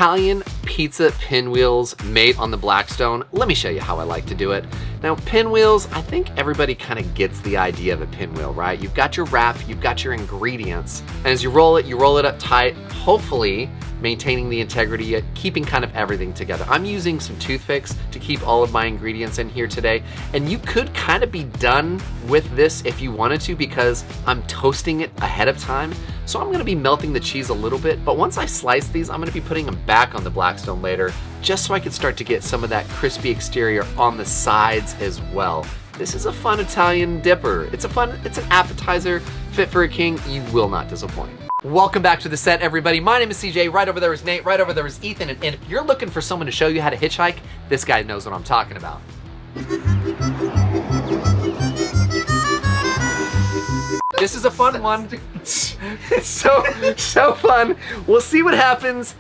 Italian Pizza Pinwheels made on the Blackstone. Let me show you how I like to do it. Now, pinwheels, I think everybody kind of gets the idea of a pinwheel, right? You've got your wrap, you've got your ingredients, and as you roll it up tight, hopefully maintaining the integrity, yet keeping kind of everything together. I'm using some toothpicks to keep all of my ingredients in here today, and you could kind of be done with this if you wanted to because I'm toasting it ahead of time. So I'm gonna be melting the cheese a little bit, but once I slice these, I'm gonna be putting them back on the Blackstone later, just so I can start to get some of that crispy exterior on the sides as well. This is a fun Italian dipper. It's an appetizer fit for a king. You will not disappoint. Welcome back to the set, everybody. My name is CJ. Right over there is Nate. Right over there is Ethan. And if you're looking for someone to show you how to hitchhike, this guy knows what I'm talking about. This is a fun one. It's so fun. We'll see what happens.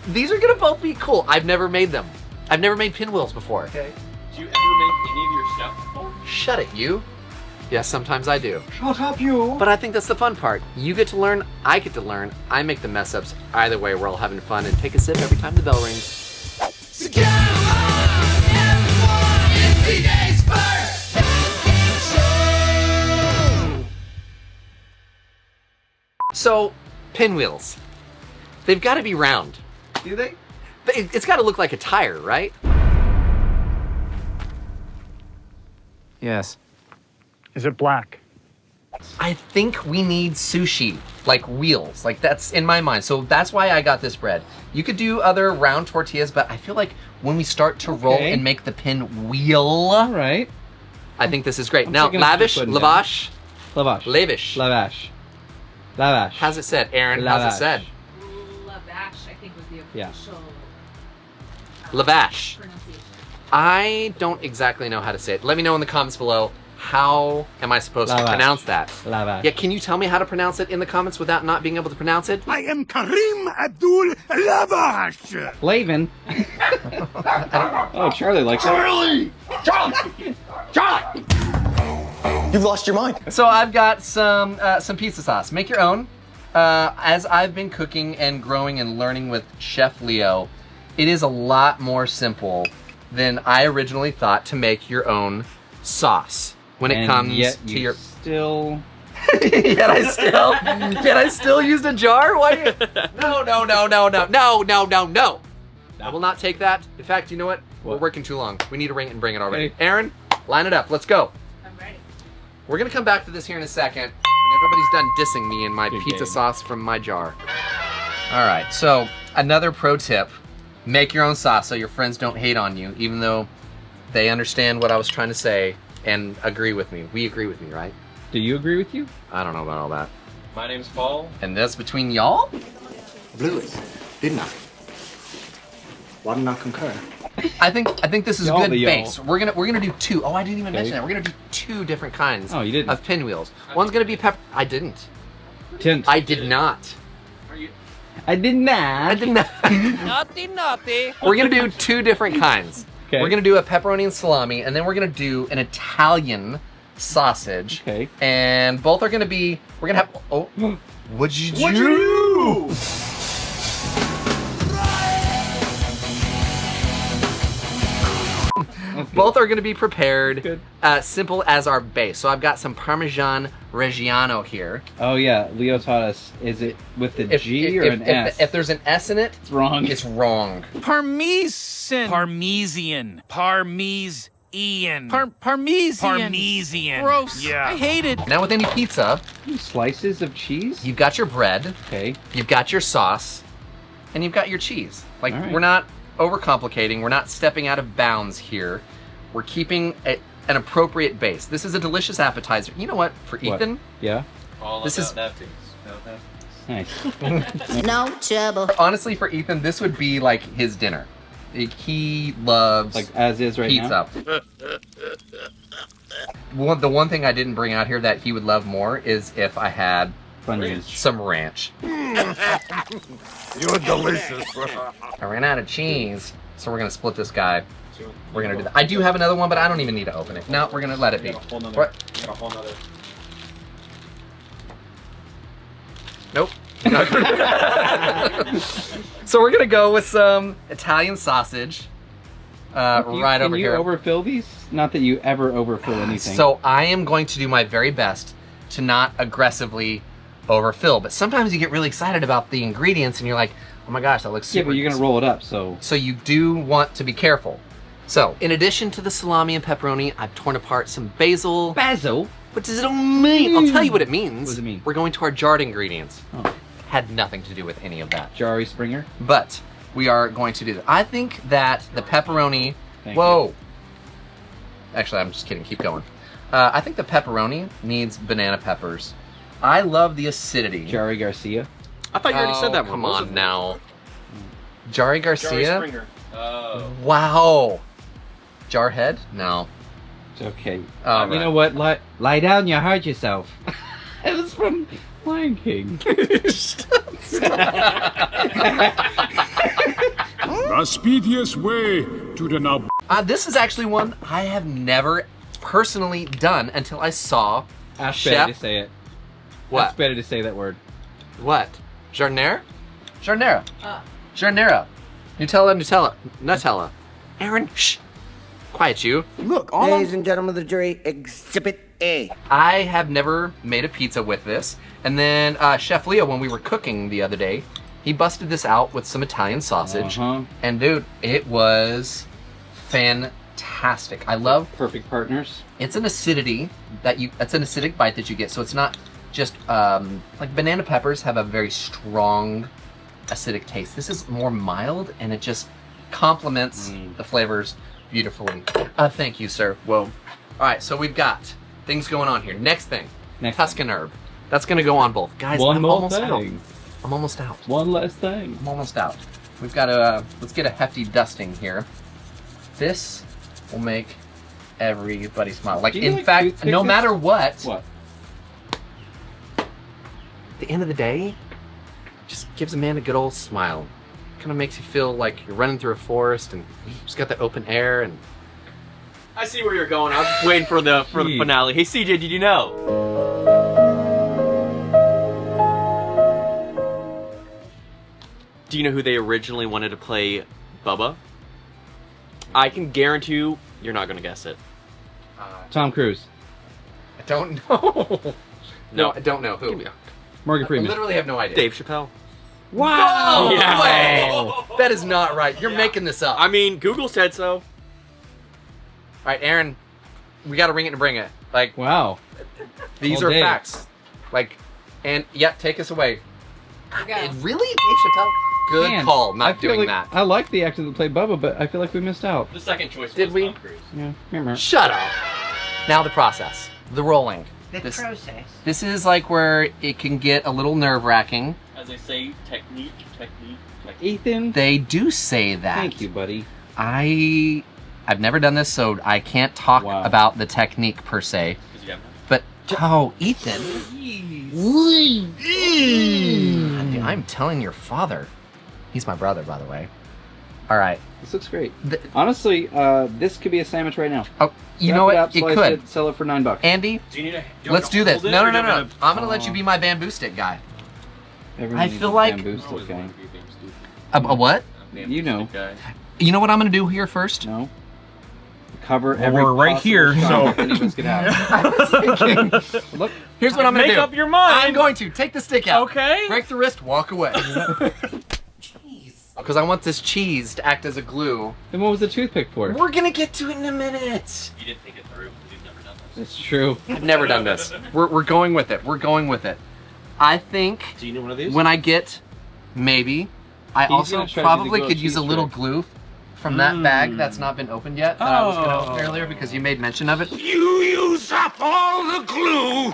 These are gonna both be cool. I've never made them. I've never made pinwheels before. Okay. Did you ever make any of your stuff before? Shut it, you. Yes, sometimes I do. Shut up, you. But I think that's the fun part. You get to learn, I get to learn, I make the mess ups. Either way, we're all having fun and take a sip every time the bell rings. So come on, everyone, it's CJ's first show. So, pinwheels. They've got to be round. Do they? It's got to look like a tire, right? Yes. Is it black? I think we need sushi, like wheels, like that's in my mind. So that's why I got this bread. You could do other round tortillas, but I feel like when we start to roll and make the pinwheel, all right, I think this is great. Now, lavash, lavash, lavash, lavash, lavash. How's it said, Aaron? Lavash. How's it said? Lavash, I think, was the official Lavash. pronunciation. I don't exactly know how to say it. Let me know in the comments below. How am I supposed to pronounce that? Lavash. Yeah, can you tell me how to pronounce it in the comments without not being able to pronounce it? I am Karim Abdul Lavash. Flavin. Oh, Charlie likes it. Charlie! You've lost your mind. So I've got some pizza sauce. Make your own. As I've been cooking and growing and learning with Chef Leo, it is a lot more simple than I originally thought to make your own sauce. When it comes to your still yet I still used a jar? Why? No. I will not take that. In fact, you know what? We're working too long. We need to ring it and bring it already. Okay. Aaron, line it up. Let's go. I'm ready. We're gonna come back to this here in a second when everybody's done dissing me in my pizza sauce from my jar. All right, so another pro tip, make your own sauce so your friends don't hate on you, even though they understand what I was trying to say and agree with me. We agree with me, right? Do you agree with you? I don't know about all that. My name's Paul. And that's between y'all? Blew it, didn't I? Why didn't I concur? I think this is a Y'all good the y'all. base. We're gonna do two. Oh, I didn't even mention that. We're gonna do two different kinds Oh, you didn't. of pinwheels. One's gonna be I didn't. Tint. I did not. I did not. I did not. Naughty. We're gonna do two different kinds. Okay. We're gonna do a pepperoni and salami, and then we're gonna do an Italian sausage. Okay. And both are gonna be, we're gonna have, oh, what'd you do? What'd you do? Both are gonna be prepared Good. simple as our base. So I've got some Parmesan Reggiano here. Oh yeah, Leo taught us. Is it with the G or an S? If there's an S in it, It's wrong. it's wrong. Parmesan. Parmesan. Parmesan. Parmesan. Gross. Yeah. I hate it. Now with any pizza, Slices of cheese. you've got your bread, Okay. you've got your sauce, and you've got your cheese. Like, All right. we're not overcomplicating, we're not stepping out of bounds here. We're keeping an appropriate base. This is a delicious appetizer. You know what, for What? Ethan, Yeah. All this is Nice. No trouble. honestly for Ethan, this would be like his dinner. Like, he loves Like as is right now. pizza. The one thing I didn't bring out here that he would love more is if I had Funyuns. some ranch. You're delicious. I ran out of cheese, so we're gonna split this guy. We're gonna do that. I do have another one, but I don't even need to open it. No, we're gonna let it be. What? Nope. So we're gonna go with some Italian sausage. Right over here. Can you overfill these? Not that you ever overfill anything. So I am going to do my very best to not aggressively overfill, but sometimes you get really excited about the ingredients and you're like, oh my gosh, that looks super. Yeah, but you're gonna roll it up, so. So you do want to be careful. So, in addition to the salami and pepperoni, I've torn apart some basil. Basil? What does it all mean? I'll tell you what it means. What does it mean? We're going to our jarred ingredients. Oh. Had nothing to do with any of that. Jarry Springer? But we are going to do that. I think that the pepperoni... Thank Whoa! you. Actually, I'm just kidding. Keep going. I think the pepperoni needs banana peppers. I love the acidity. Jarry Garcia? I thought you already said that one. Come What was on it? now. Jarry Garcia? Jarry Springer. Oh. Wow. Jarhead? No. It's okay. All You right. know what? Lie down, you hurt yourself. It was from Lion King. The speediest way to the now. This is actually one I have never personally done until I saw Ask Chef. Betty to say it. What? Ask Betty to say that word. What? Giardiniera? Giardiniera. Giardiniera. Nutella. Aaron, shh. Quiet you. Look, ladies and gentlemen of the jury, Exhibit A. I have never made a pizza with this. And then Chef Leo, when we were cooking the other day, he busted this out with some Italian sausage. And dude, it was fantastic. I love... Perfect partners. It's an acidity it's an acidic bite that you get. So it's not just, like banana peppers have a very strong acidic taste. This is more mild and it just complements the flavors beautifully. Thank you, sir. Whoa. All right, so we've got things going on here. Next thing, Tuscan herb. That's gonna go on both. Guys, One I'm more almost thing. out. I'm almost out. One less thing. I'm almost out. We've got to, let's get a hefty dusting here. This will make everybody smile. Like, Do you in like fact, toothpicks? no matter what, What? at the end of the day, just gives a man a good old smile. Kind of makes you feel like you're running through a forest and just got the open air and... I see where you're going. I was just waiting for the finale. Hey, CJ, did you know? Do you know who they originally wanted to play Bubba? I can guarantee you're not going to guess it. Tom Cruise. I don't know. No, I don't know who. Morgan I Freeman. literally have no idea. Dave Chappelle. Wow! Yeah. Way! That is not right. You're making this up. I mean, Google said so. All right, Aaron, we got to ring it and bring it. Like, Wow. these All are day. facts. Like, and yeah, take us away. Yeah. Really? Dave Chappelle? Good Man, call, I not feel doing like that. I like the actor that played Bubba, but I feel like we missed out. The second choice Did was we? Tom Cruise. Yeah. Remember. Shut up. Now the process. The rolling. This is like where it can get a little nerve-wracking. As they say, technique. Ethan. They do say that. Thank you, buddy. I've never done this, so I can't talk about the technique per se. Because you have But, oh, Ethan. I'm telling your father. He's my brother, by the way. All right. This looks great. Honestly, this could be a sandwich right now. Oh, you Wrap know what? up, It slice could. Sell it for $9. Andy, Do you need a... let's do this. hold it, No, or no, do no, you no. want I'm going to let you be my bamboo stick guy. Everyone I needs feel a like- bamboo stick guy. A what? You know. You know what I'm going to do here first? No. Cover every we're right possible here, shot so- that any of us could have. I was thinking. Look. Here's what I'm going to Make do. up your mind. I'm going to take the stick out. Okay. Break the wrist, walk away. Because I want this cheese to act as a glue. Then what was the toothpick for? We're going to get to it in a minute. You didn't think it through. You've never done this. It's true. I've never done this. We're going with it. We're going with it. I think Do you need one of these? when I get, maybe, I He's also gonna try to do the probably grilled could use a cheese little trick. glue from that bag that's not been opened yet that I was going to open earlier because you made mention of it. You use up all the glue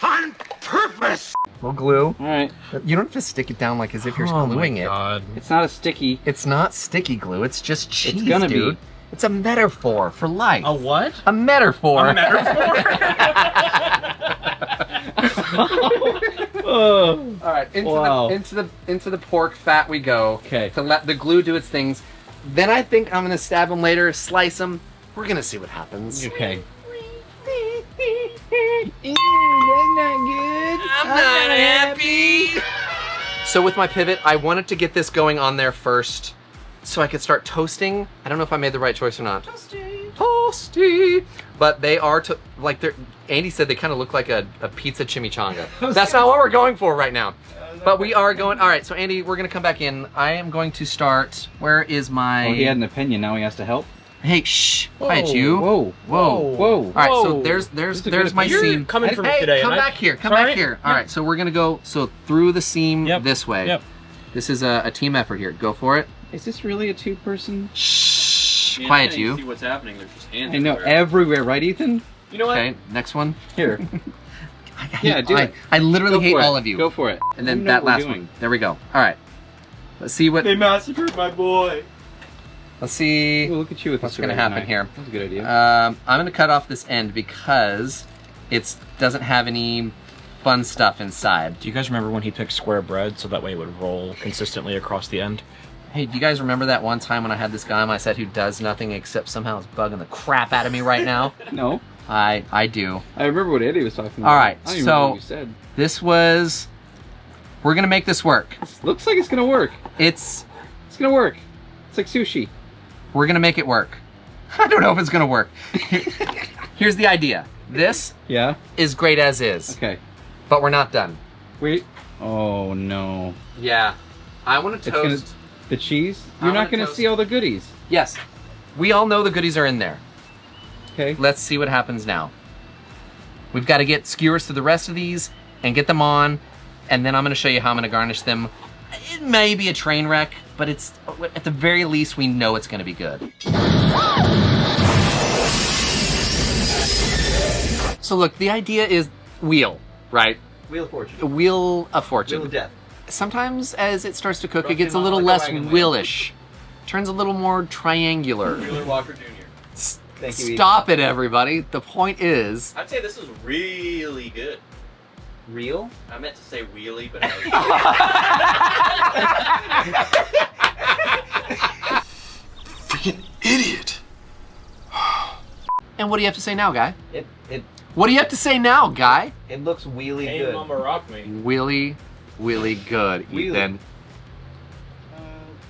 on purpose. Little glue. All right. You don't have to stick it down like as if you're gluing it. It's not a sticky. It's not sticky glue. It's just cheese, gonna be. dude. It's a metaphor for life. A what? A metaphor. A metaphor? Oh. All right, Wow. into the pork fat we go. 'Kay. To let the glue do its things. Then I think I'm gonna stab them later, slice them. We're gonna see what happens. Okay. I'm not happy. So with my pivot, I wanted to get this going on there first so I could start toasting. I don't know if I made the right choice or not. Toasty. But they are, like, Andy said they kind of look like a pizza chimichanga. That's not what we're going for right now. But we are going, all right, so Andy, we're gonna come back in. I am going to start, where is my... Oh, he had an opinion, now he has to help? Hey, shh, quiet you. Whoa. All right, so there's my seam. Coming for me Hey, today. come back here, come back here. All right, so we're gonna go, through the seam this way. Yep. This is a team effort here. Go for it. Is this really a two-person? Shh, quiet you. See what's happening. There's just hands I know, everywhere, right, Ethan? You know what? Okay, next one. Here. Yeah, do it. I literally hate all of you. Go for it. And then that last one. There we go. All right. Let's see what. They massacred my boy. Let's see. Ooh, look at you with what's the going to happen here. That's a good idea. I'm going to cut off this end because it doesn't have any fun stuff inside. Do you guys remember when he picked square bread so that way it would roll consistently across the end? Hey, do you guys remember that one time when I had this guy on my set who does nothing except somehow is bugging the crap out of me right now? No. I do. I remember what Eddie was talking about. All right, I don't even remember so what you said. this was. We're gonna make this work. Looks like it's gonna work. It's gonna work. It's like sushi. We're gonna make it work. I don't know if it's gonna work. Here's the idea. This is great as is. Okay. But we're not done. Wait. Oh no. Yeah. I want to toast. The cheese? You're not gonna see all the goodies. Yes. We all know the goodies are in there. Okay. Let's see what happens now. We've got to get skewers to the rest of these and get them on, and then I'm gonna show you how I'm gonna garnish them. It may be a train wreck, but it's, at the very least, we know it's gonna be good. So look, the idea is wheel, right? Wheel of Fortune. A wheel of fortune. Wheel of Death. Sometimes as it starts to cook, it Roasting gets a on little like a less wagon wheel. wheelish. Turns a little more triangular. Wheeler Walker Jr. Thank you, Stop it, everybody. The point is... I'd say this is really good. Real? I meant to say wheelie, but Freaking idiot. And what do you have to say now, guy? It What do you have to say now, guy? looks wheelie good. Mama rock me. Wheelie good, Wheelie. Ethan.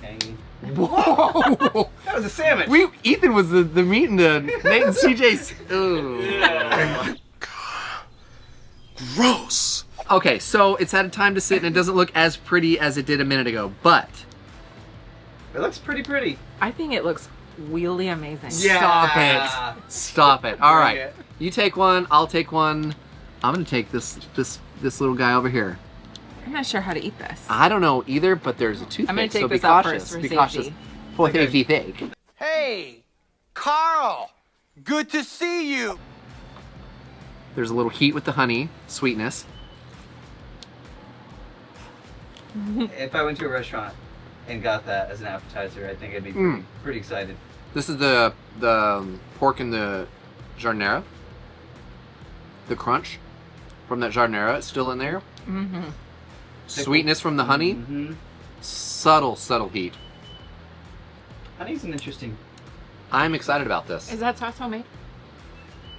Okay. Whoa! That was a sandwich. Ethan was the meat and the Nate and CJ's. Ooh. Gross. Okay, so it's had time to sit and it doesn't look as pretty as it did a minute ago, but It looks pretty. I think it looks really amazing. Yeah. stop it. All Bring right, it. you take one, I'll take one. I'm gonna take this little guy over here. I'm not sure how to eat this. I don't know either, but there's a toothpick, I'm gonna take so be this out cautious. first for Be safety. cautious. For safety. Hey, Carl. Good to see you. There's a little heat with the honey, sweetness. If I went to a restaurant and got that as an appetizer, I think I'd be pretty excited. This is the pork in the Giardiniera. The crunch from that Giardiniera is still in there. Mm-hmm. Sweetness from the honey. Mm-hmm. Subtle heat. Honey's an interesting. I'm excited about this. Is that sauce homemade?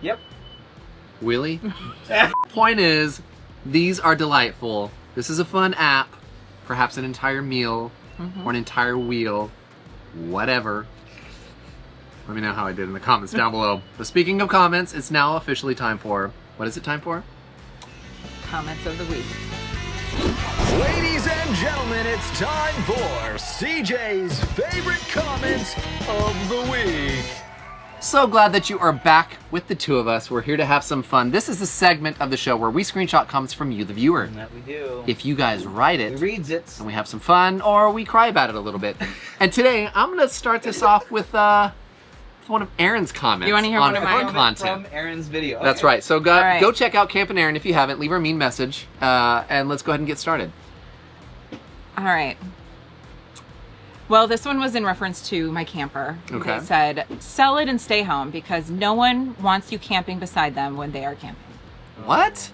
Yep. Willie? Point is, these are delightful. This is a fun app. Perhaps an entire meal or an entire wheel. Whatever. Let me know how I did in the comments down below. But speaking of comments, it's now officially time for... What is it time for? Comments of the week. Ladies and gentlemen, it's time for CJ's favorite comments of the week. So glad that you are back with the two of us. We're here to have some fun. This is a segment of the show where we screenshot comments from you, the viewer. That we do. If you guys write He it, reads it. and we have some fun, or we cry about it a little bit. And today, I'm going to start this off with one of Aaron's comments. You wanna hear on one of fun mine? content. From Aaron's video. That's Okay. right. So go, All right. go check out Camp and Aaron if you haven't. Leave her a mean message, and let's go ahead and get started. All right. Well, this one was in reference to my camper. Okay. It said, sell it and stay home because no one wants you camping beside them when they are camping. What?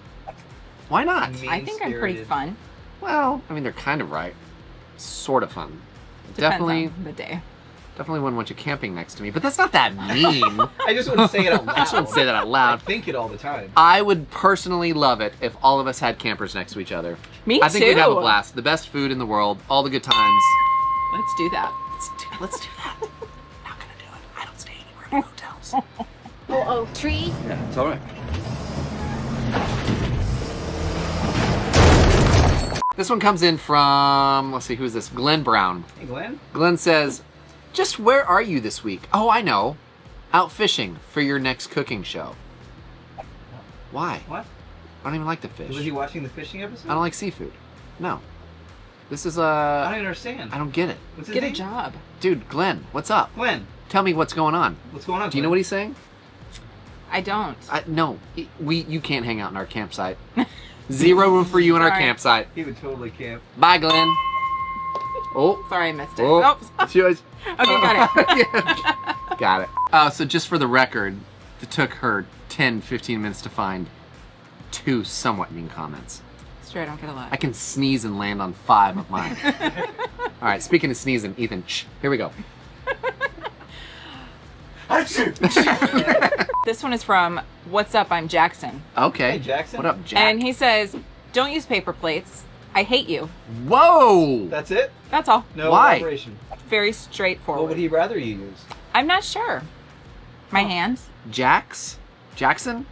Why not? I think I'm pretty Mean-spirited. fun. Well, I mean, they're kind of right. Sort of fun. Depends Definitely, on the day. definitely wouldn't want you camping next to me, but that's not that mean. I just wouldn't say it out loud. I just wouldn't say that out I loud. think it all the time. I would personally love it if all of us had campers next to each other. Me I think too. we'd have a blast. The best food in the world, all the good times. Let's do that. Let's do that. Not gonna do it. I don't stay anywhere in hotels. Oh, tree. Yeah, it's all right. This one comes in from, let's see, who's this? Glenn Brown. Hey, Glenn. Glenn says, just where are you this week? Oh, I know. Out fishing for your next cooking show. Why? What? I don't even like to fish. Was he watching the fishing episode? I don't like seafood. No. This is I don't understand. I don't get it. What's his Get a name? job. Dude, Glenn, what's up? Glenn. Tell me what's going on. What's going on? Do you know what he's saying? I don't. No, you can't hang out in our campsite. Zero room for you in our Sorry. campsite. He would totally camp. Bye, Glenn. Oh. Sorry, I missed it. Oh. Oh. She was- Okay, got it. Yeah. Got it. So just for the record, it took her 10, 15 minutes to find 2 somewhat mean comments. It's true, I don't get a lot. I can sneeze and land on 5 of mine. All right, speaking of sneezing, Ethan, here we go. This one is from What's Up, I'm Jackson. Okay. Hey, Jackson. What up, Jack? And he says, don't use paper plates. I hate you. Whoa! That's it? That's all. No Why? elaboration. Very What straightforward. would he rather you use? I'm not sure. My hands. Jackson?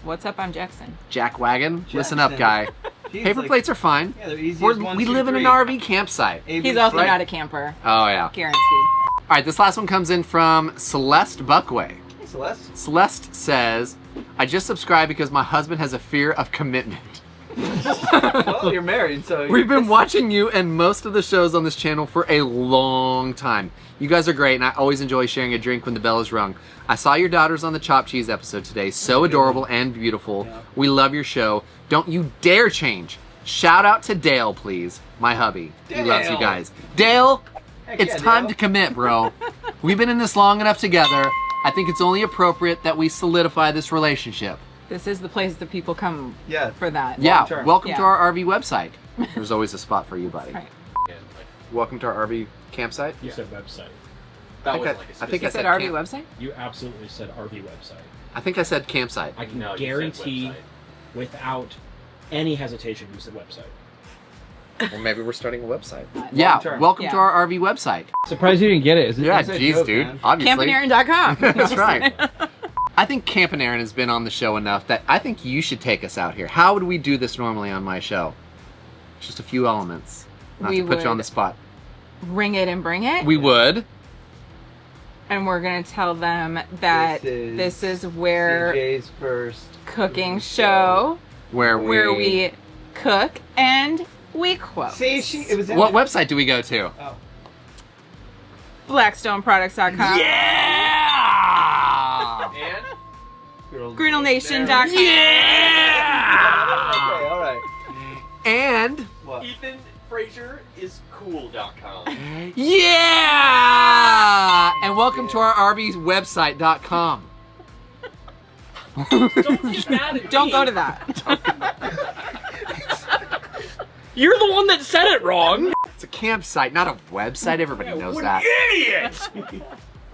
What's up, I'm Jackson. Jack Wagon? Listen Jackson. up, guy. He's Paper like- plates are fine. Yeah, they're easy We're, as 1, we 2, live in 3. an RV campsite. He's also right? not a camper. Oh, yeah. Guaranteed. All right, this last one comes in from Celeste Buckway. Hey, Celeste. Celeste says, I just subscribed because my husband has a fear of commitment. Well, you're married, so... We've been watching you and most of the shows on this channel for a long time. You guys are great, and I always enjoy sharing a drink when the bell is rung. I saw your daughters on the chopped cheese episode today. So adorable and beautiful. Yeah. We love your show. Don't you dare change. Shout out to Dale, please. My hubby. He loves you Dale. guys. Dale, Heck it's yeah, time Dale. to commit, bro. We've been in this long enough together. I think it's only appropriate that we solidify this relationship. This is the place that people come Yeah. for that. Yeah, term. welcome Yeah. to our RV website. There's always a spot for you, buddy. Right. Welcome to our RV campsite. You said website. I think I You said said RV camp- website? You absolutely said RV website. I think I said campsite. I can No, you said guarantee website. without any hesitation you said website. Well, maybe we're starting a website. Yeah, term. welcome Yeah. to our RV website. Surprised you didn't get it. Yeah, It's a geez, joke, dude. man. Obviously. Campinarin.com. That's right. I think Camp and Aaron has been on the show enough that I think you should take us out here. How would we do this normally on my show? Just a few elements. Not We to put you on would- the spot. Ring it and bring it. We would. And we're going to tell them that this is where CJ's first cooking show, Where we cook and we quote. See, it was in What there. website do we go to? Oh. BlackstoneProducts.com. Yeah! And GriddleNation.com. Okay, all right. And What? Ethan Frazier is cool.com. yeah! And welcome to our RVwebsite.com. Don't get mad at Don't me. go to that. You're the one that said it wrong. It's a campsite, not a website. Everybody knows what that. Idiot!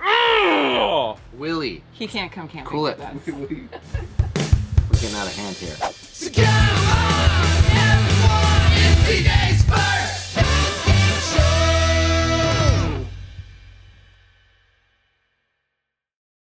Oh. Willie, He can't come camping. Cool with it. us. we're getting out of hand here. So come on, everyone, it's the day.